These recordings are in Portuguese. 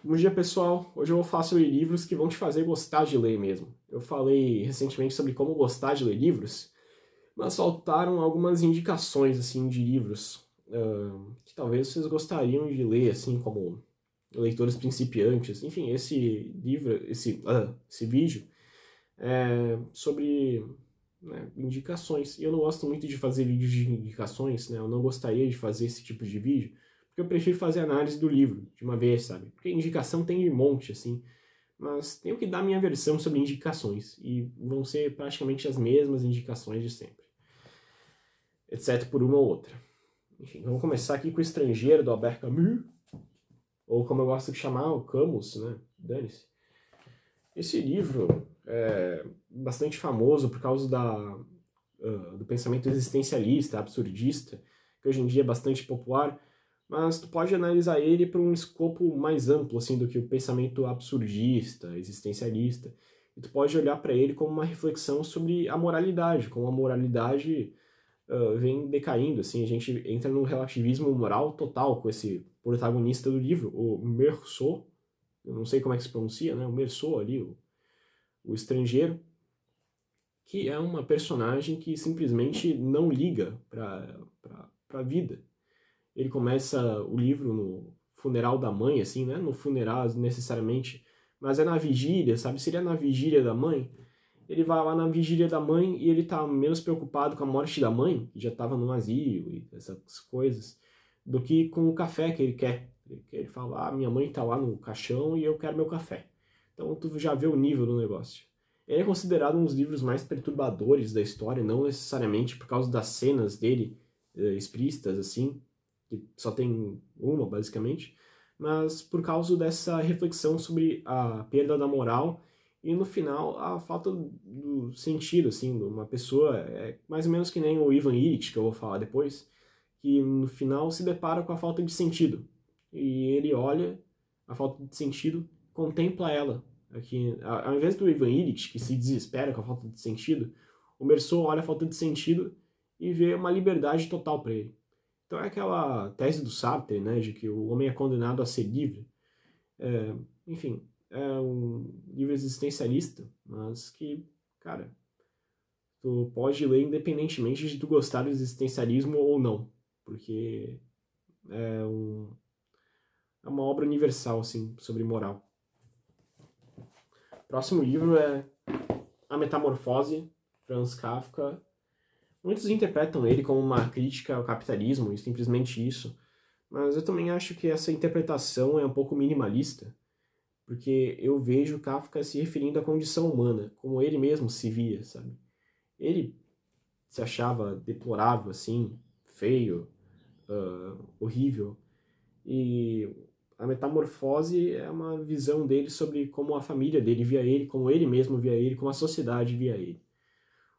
Bom dia, pessoal. Hoje eu vou falar sobre livros que vão te fazer gostar de ler mesmo. Eu falei recentemente sobre como gostar de ler livros, mas faltaram algumas indicações assim de livros que talvez vocês gostariam de ler, assim como leitores principiantes. Enfim, esse livro, esse vídeo é sobre, né, indicações. E eu não gosto muito de fazer vídeos de indicações, né? Eu não gostaria de fazer esse tipo de vídeo, porque eu prefiro fazer análise do livro de uma vez, sabe? Porque indicação tem um monte, assim, mas tenho que dar minha versão sobre indicações, e vão ser praticamente as mesmas indicações de sempre, exceto por uma ou outra. Enfim, vamos começar aqui com O Estrangeiro, do Albert Camus, ou como eu gosto de chamar, o Camus, né? Dane-se. Esse livro é bastante famoso por causa do pensamento existencialista, absurdista, que hoje em dia é bastante popular, mas tu pode analisar ele por um escopo mais amplo assim, do que o pensamento absurdista, existencialista, e tu pode olhar para ele como uma reflexão sobre a moralidade, como a moralidade vem decaindo, assim, a gente entra num relativismo moral total com esse protagonista do livro, o Meursault, eu não sei como é que se pronuncia, né? O Meursault ali, o estrangeiro, que é uma personagem que simplesmente não liga para a vida. Ele começa o livro no funeral da mãe, assim, né? No funeral necessariamente, mas é na vigília, sabe? Seria na vigília da mãe. Ele vai lá na vigília da mãe e ele tá menos preocupado com a morte da mãe, que já estava no asilo e essas coisas, do que com o café que ele quer. Ele fala, minha mãe tá lá no caixão e eu quero meu café. Então tu já vê o nível do negócio. Ele é considerado um dos livros mais perturbadores da história, não necessariamente por causa das cenas dele explícitas, assim, que só tem uma, basicamente, mas por causa dessa reflexão sobre a perda da moral e, no final, a falta do sentido, assim, de uma pessoa, mais ou menos que nem o Ivan Illich, que eu vou falar depois, que no final se depara com a falta de sentido. E ele olha a falta de sentido, contempla ela. Aqui, ao invés do Ivan Illich, que se desespera com a falta de sentido, o Meursault olha a falta de sentido e vê uma liberdade total para ele. Então é aquela tese do Sartre, né, de que o homem é condenado a ser livre. Enfim, é um livro existencialista, mas que, cara, tu pode ler independentemente de tu gostar do existencialismo ou não, porque é uma obra universal, assim, sobre moral. O próximo livro é A Metamorfose, Franz Kafka. Muitos interpretam ele como uma crítica ao capitalismo e simplesmente isso, mas eu também acho que essa interpretação é um pouco minimalista, porque eu vejo Kafka se referindo à condição humana, como ele mesmo se via, sabe? Ele se achava deplorável, assim, feio, horrível, e a metamorfose é uma visão dele sobre como a família dele via ele, como ele mesmo via ele, como a sociedade via ele.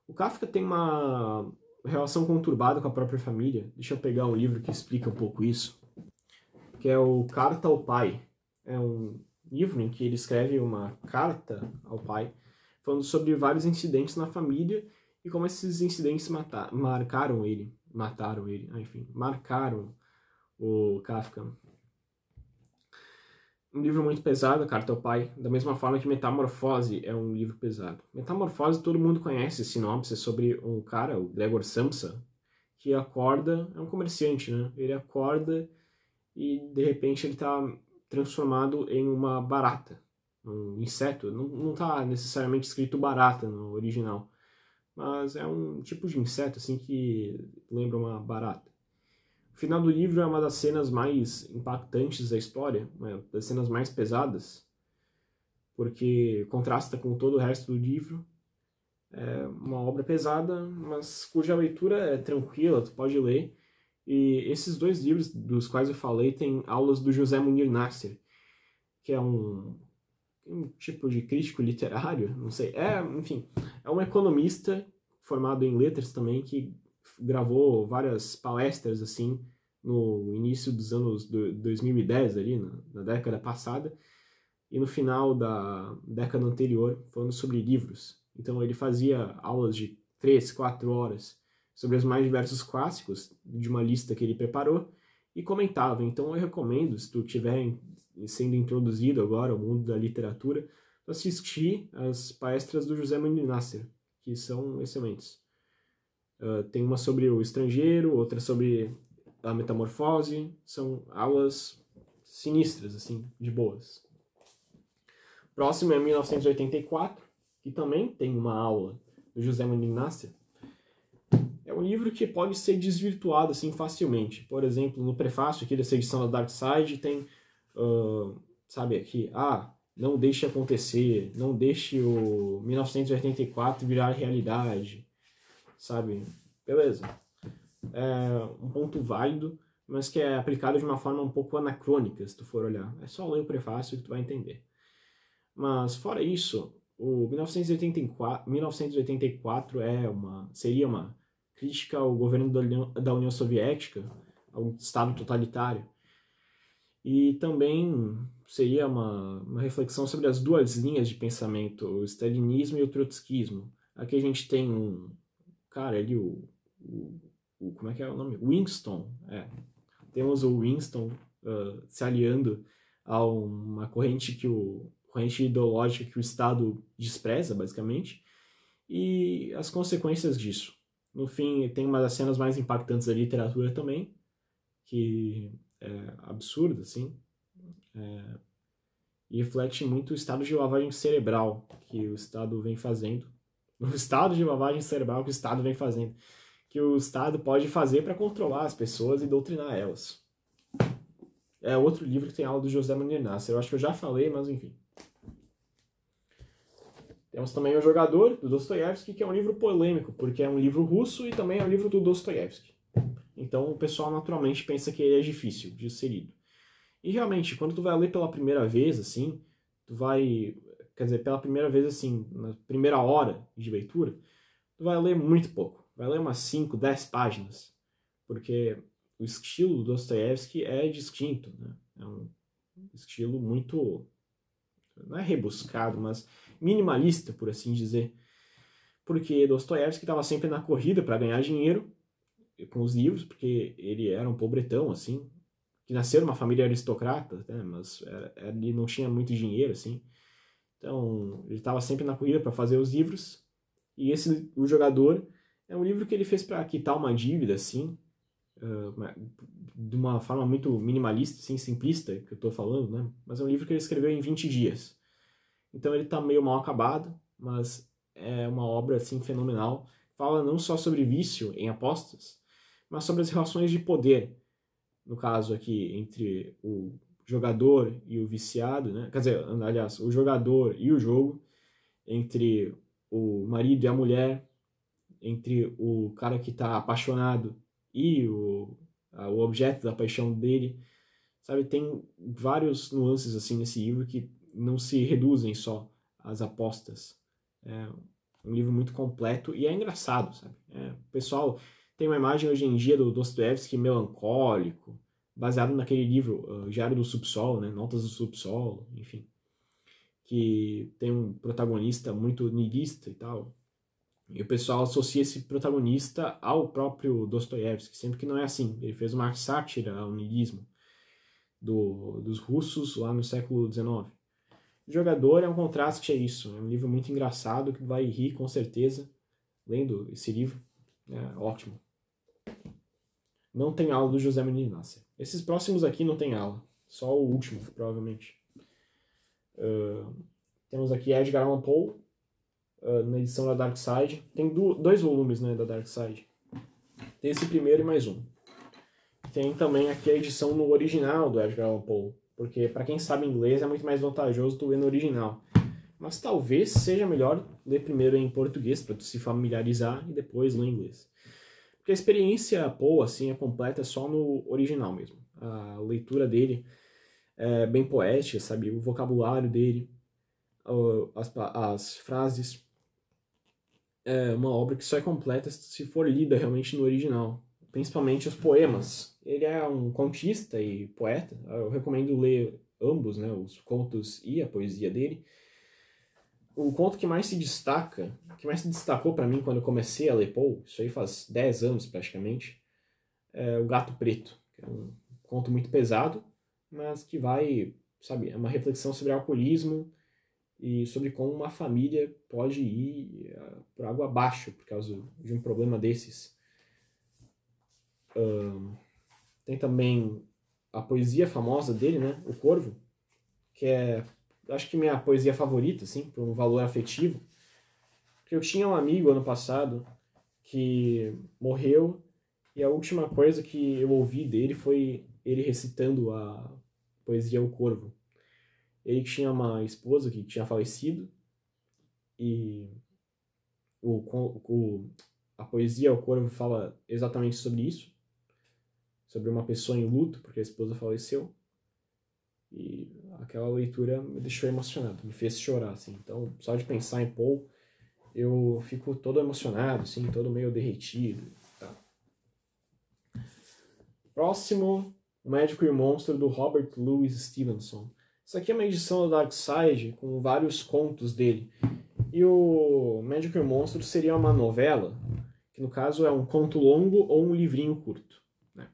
O Kafka tem uma relação conturbada com a própria família. Deixa eu pegar um livro que explica um pouco isso, que é o Carta ao Pai. É um livro em que ele escreve uma carta ao pai, falando sobre vários incidentes na família e como esses incidentes mataram o Kafka. Um livro muito pesado, Carta ao Pai, da mesma forma que Metamorfose é um livro pesado. Metamorfose, todo mundo conhece, sinopse sobre um cara, o Gregor Samsa, que acorda, é um comerciante, né? Ele acorda e de repente ele está transformado em uma barata, um inseto. Não está necessariamente escrito barata no original, mas é um tipo de inseto assim que lembra uma barata. O final do livro é uma das cenas mais impactantes da história, uma das cenas mais pesadas, porque contrasta com todo o resto do livro. É uma obra pesada, mas cuja leitura é tranquila, tu pode ler. E esses dois livros dos quais eu falei têm aulas do José Munir Nasser, que é um tipo de crítico literário, não sei. Enfim, é um economista formado em letras também, que gravou várias palestras, assim, no início dos anos 2010, ali, na década passada, e no final da década anterior, falando sobre livros. Então ele fazia aulas de 3, 4 horas sobre os mais diversos clássicos de uma lista que ele preparou, e comentava. Então eu recomendo, se tu estiver sendo introduzido agora ao mundo da literatura, assistir as palestras do José Mani Nasser, que são excelentes. Tem uma sobre o estrangeiro, outra sobre a metamorfose, são aulas sinistras, assim, de boas. Próximo é 1984, que também tem uma aula do José Mani Nasser. É um livro que pode ser desvirtuado assim facilmente. Por exemplo, no prefácio aqui dessa edição da Dark Side tem, sabe, aqui, não deixe acontecer, não deixe o 1984 virar realidade, sabe? Beleza. É um ponto válido, mas que é aplicado de uma forma um pouco anacrônica, se tu for olhar. É só ler o prefácio que tu vai entender. Mas, fora isso, o 1984 seria uma crítica ao governo da União Soviética, ao Estado totalitário. E também seria uma reflexão sobre as duas linhas de pensamento, o stalinismo e o trotskismo. Aqui a gente tem um cara ali, como é que é o nome? Winston. Temos o Winston se aliando a uma corrente ideológica que o Estado despreza, basicamente, e as consequências disso. No fim, tem uma das cenas mais impactantes da literatura também, que é absurda, assim, e reflete muito o estado de lavagem cerebral que o Estado vem fazendo. O estado de lavagem cerebral que o Estado vem fazendo. Que o Estado pode fazer para controlar as pessoas e doutrinar elas. É outro livro que tem aula do José Mani Nasser. Eu acho que eu já falei, mas enfim. Temos também O Jogador, do Dostoiévski, que é um livro polêmico, porque é um livro russo e também é um livro do Dostoiévski. Então o pessoal naturalmente pensa que ele é difícil de ser lido. E realmente, quando tu vai ler pela primeira vez, assim, pela primeira vez, assim, na primeira hora de leitura, tu vai ler muito pouco. Vai ler umas 5, 10 páginas. Porque o estilo do Dostoiévski é distinto, né? É um estilo muito, não é rebuscado, mas minimalista, por assim dizer. Porque Dostoiévski estava sempre na corrida para ganhar dinheiro com os livros, porque ele era um pobretão, assim, que nasceu numa família aristocrata, né, mas ele não tinha muito dinheiro, assim. Então, ele estava sempre na corrida para fazer os livros. E O Jogador, é um livro que ele fez para quitar uma dívida, assim, de uma forma muito minimalista, assim, simplista, que eu estou falando, né? Mas é um livro que ele escreveu em 20 dias. Então ele está meio mal acabado, mas é uma obra, assim, fenomenal. Fala não só sobre vício em apostas, mas sobre as relações de poder, no caso aqui, entre o jogador e o viciado, né? Quer dizer, aliás, o jogador e o jogo, entre o marido e a mulher, entre o cara que está apaixonado e o objeto da paixão dele, sabe? Tem vários nuances assim nesse livro que não se reduzem só às apostas. É um livro muito completo e é engraçado, sabe? O pessoal tem uma imagem hoje em dia do Dostoiévski melancólico, baseado naquele livro, Diário do Subsolo, né? Notas do Subsolo, enfim, que tem um protagonista muito niilista e tal. E o pessoal associa esse protagonista ao próprio Dostoiévski, sempre que não é assim. Ele fez uma sátira ao niilismo dos russos lá no século XIX. O Jogador é um contraste a isso. É um livro muito engraçado que vai rir com certeza lendo esse livro. É ótimo. Não tem aula do José Mani Nasser. Esses próximos aqui não tem aula. Só o último, provavelmente. Temos aqui Edgar Allan Poe, na edição da Dark Side. Tem 2 volumes, né, da Dark Side. Tem esse primeiro e mais um. Tem também aqui a edição no original do Edgar Allan Poe, porque para quem sabe inglês é muito mais vantajoso tu ler no original. Mas talvez seja melhor ler primeiro em português para tu se familiarizar e depois ler em inglês. Porque a experiência Poe assim é completa só no original mesmo. A leitura dele é bem poética, sabe? O vocabulário dele, as frases. É uma obra que só é completa se for lida realmente no original, principalmente os poemas. Ele é um contista e poeta, eu recomendo ler ambos, né, os contos e a poesia dele. O conto que mais se destacou para mim quando eu comecei a ler Poe, isso aí faz 10 anos praticamente, é O Gato Preto, que é um conto muito pesado, mas que vai, sabe, é uma reflexão sobre alcoolismo e sobre como uma família pode ir por água abaixo por causa de um problema desses. Tem também a poesia famosa dele, né, O Corvo, que é, acho que minha poesia favorita, assim, por um valor afetivo. Porque eu tinha um amigo ano passado que morreu e a última coisa que eu ouvi dele foi ele recitando a poesia O Corvo. Ele tinha uma esposa que tinha falecido e a poesia O Corvo fala exatamente sobre isso, sobre uma pessoa em luto porque a esposa faleceu. E aquela leitura me deixou emocionado, me fez chorar, assim. Então, só de pensar em Paul, eu fico todo emocionado, assim, todo meio derretido. Tá. Próximo, O Médico e o Monstro, do Robert Louis Stevenson. Isso aqui é uma edição do Dark Side, com vários contos dele. E o Médico e o Monstro seria uma novela, que no caso é um conto longo ou um livrinho curto. Né?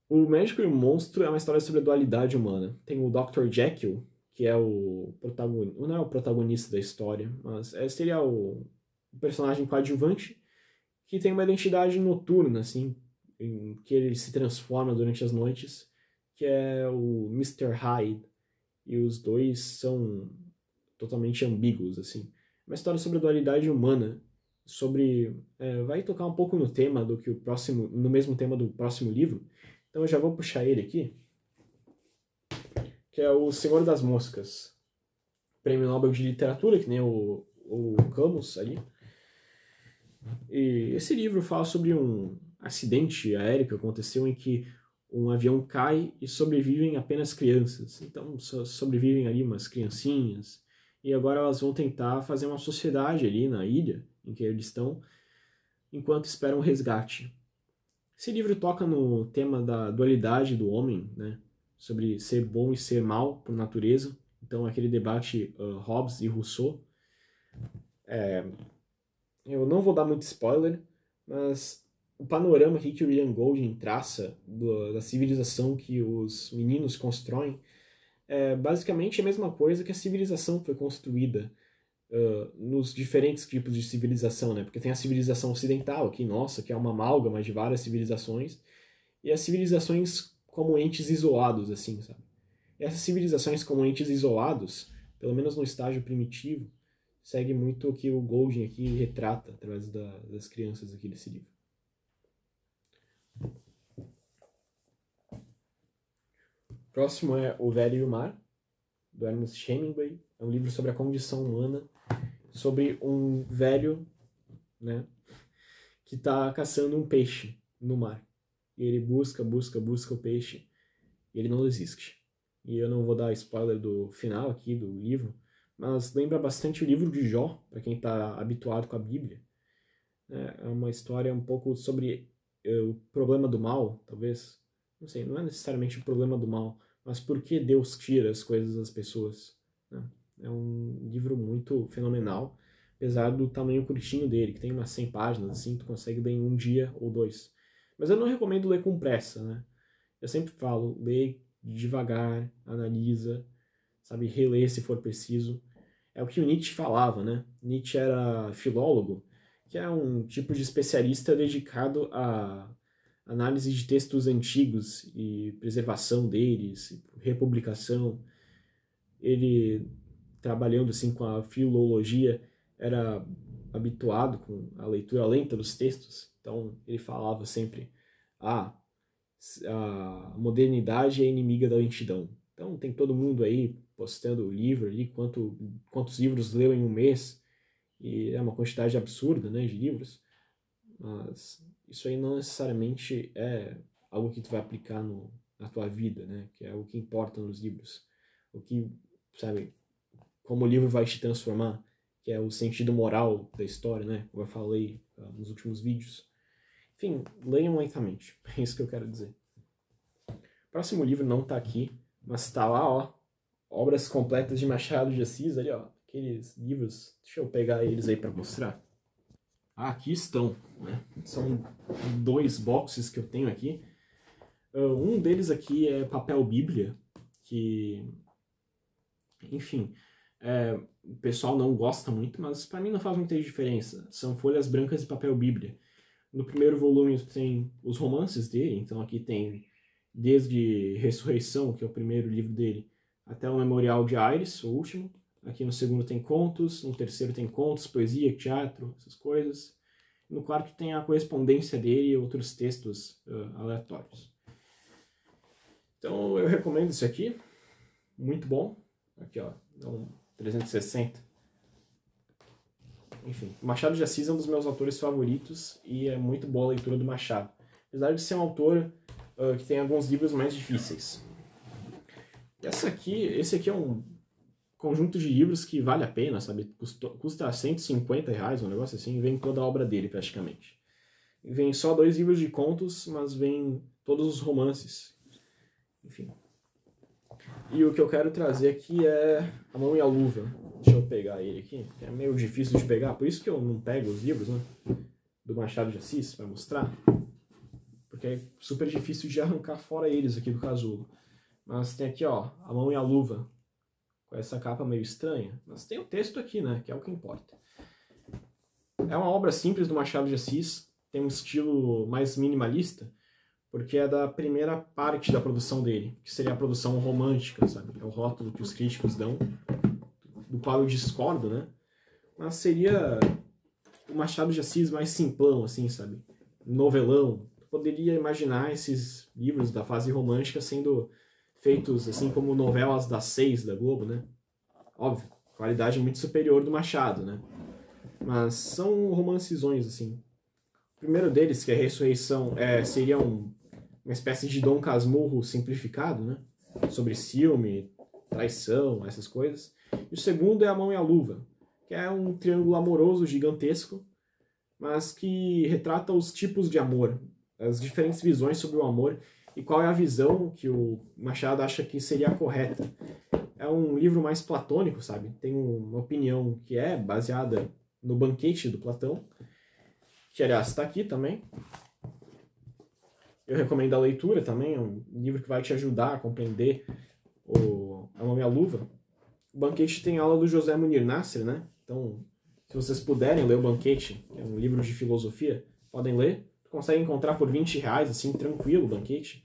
O Médico e o Monstro é uma história sobre a dualidade humana. Tem o Dr. Jekyll, que é o protagonista, não é o protagonista da história, mas seria o personagem coadjuvante, que tem uma identidade noturna, assim, em que ele se transforma durante as noites, que é o Mr. Hyde, e os dois são totalmente ambíguos, assim. Uma história sobre a dualidade humana, sobre vai tocar um pouco no tema do que no mesmo tema do próximo livro. Então eu já vou puxar ele aqui, que é o Senhor das Moscas, Prêmio Nobel de Literatura, que nem o Camus ali. E esse livro fala sobre um acidente aéreo que aconteceu em que um avião cai e sobrevivem apenas crianças. Então sobrevivem ali umas criancinhas, e agora elas vão tentar fazer uma sociedade ali na ilha em que eles estão, enquanto esperam o resgate. Esse livro toca no tema da dualidade do homem, né? Sobre ser bom e ser mal por natureza. Então aquele debate Hobbes e Rousseau. Eu não vou dar muito spoiler, mas o panorama aqui que o William Golding traça da civilização que os meninos constroem é basicamente a mesma coisa que a civilização foi construída nos diferentes tipos de civilização, né? Porque tem a civilização ocidental aqui, nossa, que é uma amálgama de várias civilizações, e as civilizações como entes isolados, assim, sabe? E essas civilizações como entes isolados, pelo menos no estágio primitivo, segue muito o que o Golding aqui retrata através das crianças aqui desse livro. Próximo é O Velho e o Mar, do Ernest Hemingway. É um livro sobre a condição humana, sobre um velho, né, que está caçando um peixe no mar. E ele busca o peixe e ele não desiste. E eu não vou dar spoiler do final aqui do livro, mas lembra bastante o livro de Jó, para quem está habituado com a Bíblia. É uma história um pouco sobre o problema do mal, talvez. Não sei, não é necessariamente o problema do mal, mas por que Deus tira as coisas das pessoas. Né? É um livro muito fenomenal, apesar do tamanho curtinho dele, que tem umas 100 páginas, assim, tu consegue ler em um dia ou dois. Mas eu não recomendo ler com pressa, né? Eu sempre falo, lê devagar, analisa, sabe, relê se for preciso. É o que o Nietzsche falava, né? Nietzsche era filólogo, que é um tipo de especialista dedicado à análise de textos antigos e preservação deles, republicação. Ele, trabalhando assim com a filologia, era habituado com a leitura lenta dos textos. Então ele falava sempre: a modernidade é inimiga da lentidão. Então tem todo mundo aí postando o livro ali, quantos livros leu em um mês, e é uma quantidade absurda, né, de livros, mas isso aí não necessariamente é algo que tu vai aplicar na tua vida, né, que é o que importa nos livros. O que, sabe, como o livro vai te transformar, que é o sentido moral da história, né, como eu falei nos últimos vídeos. Enfim, leiam lentamente, é isso que eu quero dizer. O próximo livro não tá aqui, mas tá lá, ó, Obras Completas de Machado de Assis, ali, ó, aqueles livros, deixa eu pegar eles aí para mostrar. Aqui estão, né? São 2 boxes que eu tenho aqui. Um deles aqui é papel bíblia, que, enfim, o pessoal não gosta muito, mas para mim não faz muita diferença. São folhas brancas de papel bíblia. No primeiro volume tem os romances dele, então aqui tem desde Ressurreição, que é o primeiro livro dele, até o Memorial de Aires, o último. Aqui no segundo tem contos, no terceiro tem contos, poesia, teatro, essas coisas. No quarto tem a correspondência dele e outros textos aleatórios. Então eu recomendo esse aqui, muito bom. Aqui ó, é um 360. Enfim, Machado de Assis é um dos meus autores favoritos e é muito boa a leitura do Machado. Apesar de ser um autor que tem alguns livros mais difíceis. Esse aqui é um conjunto de livros que vale a pena, sabe? Custa R$150, um negócio assim, vem toda a obra dele praticamente. Vem só 2 livros de contos, mas vem todos os romances. Enfim. E o que eu quero trazer aqui é A Mão e a Luva. Deixa eu pegar ele aqui, que é meio difícil de pegar, por isso que eu não pego os livros, né? Do Machado de Assis, para mostrar. Porque é super difícil de arrancar fora eles aqui do casulo. Mas tem aqui, ó, A Mão e a Luva, com essa capa meio estranha. Mas tem o texto aqui, né, que é o que importa. É uma obra simples do Machado de Assis, tem um estilo mais minimalista, porque é da primeira parte da produção dele, que seria a produção romântica, sabe? É o rótulo que os críticos dão, do qual eu discordo, né? Mas seria o Machado de Assis mais simplão, assim, sabe? Novelão. Poderia imaginar esses livros da fase romântica sendo feitos assim como novelas das 6 da Globo, né? Óbvio, qualidade muito superior do Machado, né? Mas são romancezões, assim. O primeiro deles, que é Ressurreição, seria uma espécie de Dom Casmurro simplificado, né? Sobre ciúme, traição, essas coisas. E o segundo é A Mão e a Luva, que é um triângulo amoroso gigantesco, mas que retrata os tipos de amor, as diferentes visões sobre o amor e qual é a visão que o Machado acha que seria a correta. É um livro mais platônico, sabe? Tem uma opinião que é baseada no Banquete do Platão, que aliás está aqui também. Eu recomendo a leitura também, é um livro que vai te ajudar a compreender A Mão e a Luva. O Banquete tem aula do José Munir Nasser, né? Então, se vocês puderem ler o Banquete, que é um livro de filosofia, podem ler. Consegue encontrar por R$20, assim, tranquilo, o Banquete.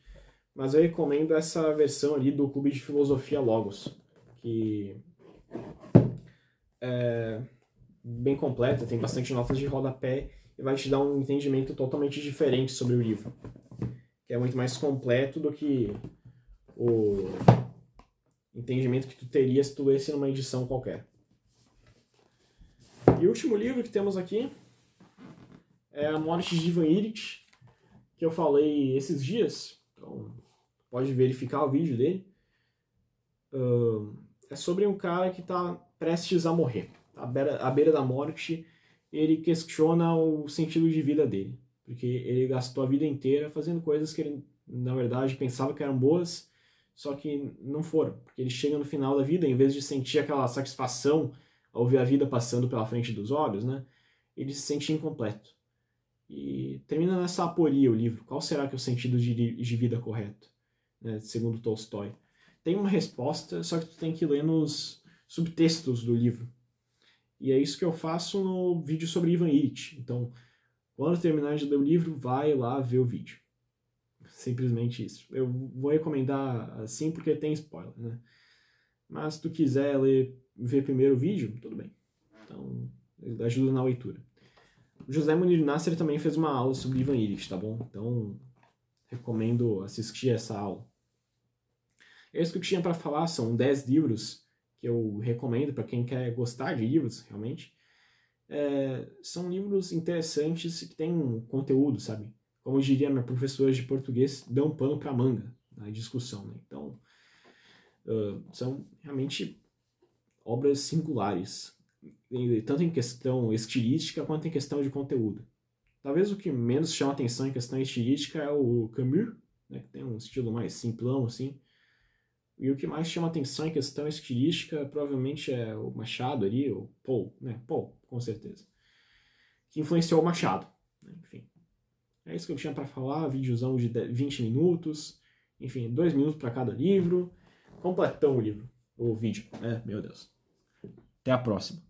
Mas eu recomendo essa versão ali do Clube de Filosofia Logos, que é bem completa, tem bastante notas de rodapé e vai te dar um entendimento totalmente diferente sobre o livro, que é muito mais completo do que o entendimento que tu teria se tu lesse numa edição qualquer. E o último livro que temos aqui é A Morte de Ivan Ilitch, que eu falei esses dias, então pode verificar o vídeo dele. É sobre um cara que está prestes a morrer, à beira da morte. Ele questiona o sentido de vida dele, porque ele gastou a vida inteira fazendo coisas que ele, na verdade, pensava que eram boas, só que não foram, porque ele chega no final da vida, em vez de sentir aquela satisfação ao ver a vida passando pela frente dos olhos, né, ele se sente incompleto. E termina nessa aporia o livro. Qual será que é o sentido de vida correto, né, segundo Tolstói? Tem uma resposta, só que tu tem que ler nos subtextos do livro. E é isso que eu faço no vídeo sobre Ivan Ilitch. Então, quando terminar de ler o livro, vai lá ver o vídeo. Simplesmente isso. Eu vou recomendar assim porque tem spoiler, né? Mas se tu quiser ver primeiro o vídeo, tudo bem. Então, ajuda na leitura. O José Munir Nasser também fez uma aula sobre Ivan Ilitch, tá bom? Então, recomendo assistir essa aula. É isso que eu tinha para falar, são 10 livros que eu recomendo para quem quer gostar de livros, realmente. São livros interessantes que têm conteúdo, sabe? Como diria minha professora de português, dão pano para manga na discussão, né? Então, são realmente obras singulares, tanto em questão estilística quanto em questão de conteúdo. Talvez o que menos chama atenção em questão estilística é o Camus, né, que tem um estilo mais simplão, assim. E o que mais chama atenção em questão estilística provavelmente é o Machado ali, o Paul, né? Paul, com certeza. Que influenciou o Machado, né? Enfim. É isso que eu tinha para falar, videozão de 20 minutos, enfim, 2 minutos para cada livro. Completão o livro, o vídeo, meu Deus. Até a próxima.